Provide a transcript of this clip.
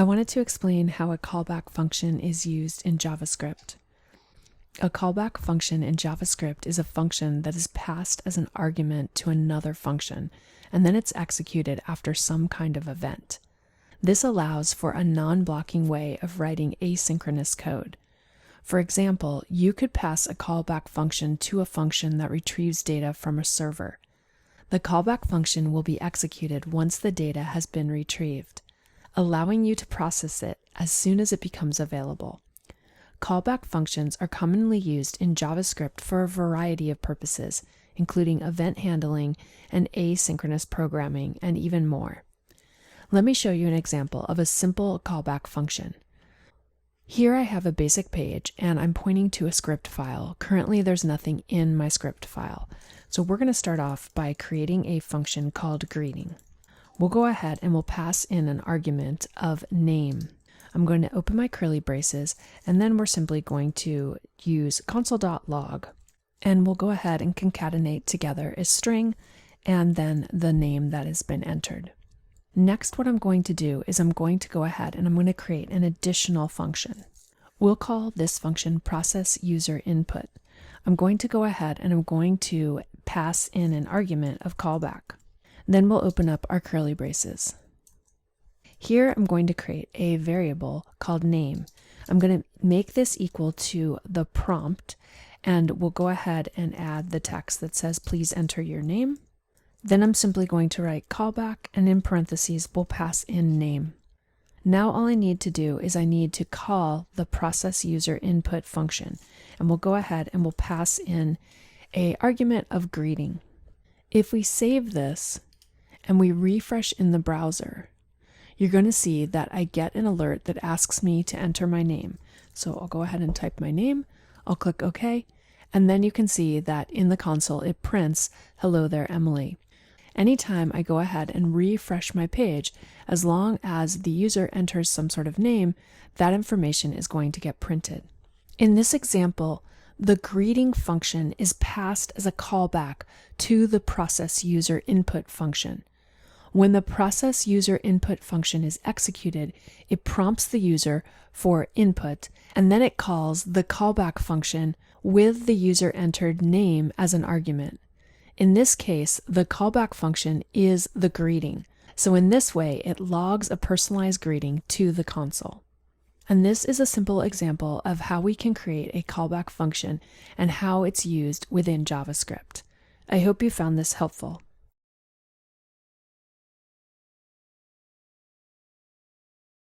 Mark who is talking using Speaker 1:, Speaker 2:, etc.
Speaker 1: I wanted to explain how a callback function is used in JavaScript. A callback function in JavaScript is a function that is passed as an argument to another function, and then it's executed after some kind of event. This allows for a non-blocking way of writing asynchronous code. For example, you could pass a callback function to a function that retrieves data from a server. The callback function will be executed once the data has been retrieved, allowing you to process it as soon as it becomes available. Callback functions are commonly used in JavaScript for a variety of purposes, including event handling and asynchronous programming, and even more. Let me show you an example of a simple callback function. Here I have a basic page and I'm pointing to a script file. Currently there's nothing in my script file. So we're going to start off by creating a function called greeting. We'll go ahead and we'll pass in an argument of name. I'm going to open my curly braces, and then we're simply going to use console.log, and we'll go ahead and concatenate together a string and then the name that has been entered. Next, what I'm going to do is I'm going to go ahead and I'm going to create an additional function. We'll call this function process user input. I'm going to go ahead and I'm going to pass in an argument of callback. Then we'll open up our curly braces. Here I'm going to create a variable called name. I'm going to make this equal to the prompt, and we'll go ahead and add the text that says please enter your name. Then I'm simply going to write callback, and in parentheses we'll pass in name. Now all I need to do is I need to call the process user input function, and we'll go ahead and we'll pass in an argument of greeting. If we save this and we refresh in the browser, you're going to see that I get an alert that asks me to enter my name. So I'll go ahead and type my name, I'll click OK, and then you can see that in the console it prints, "Hello there, Emily." Anytime I go ahead and refresh my page, as long as the user enters some sort of name, that information is going to get printed. In this example, the greeting function is passed as a callback to the process user input function. When the process user input function is executed, it prompts the user for input, and then it calls the callback function with the user entered name as an argument. In this case, the callback function is the greeting. So in this way, it logs a personalized greeting to the console. And this is a simple example of how we can create a callback function and how it's used within JavaScript. I hope you found this helpful.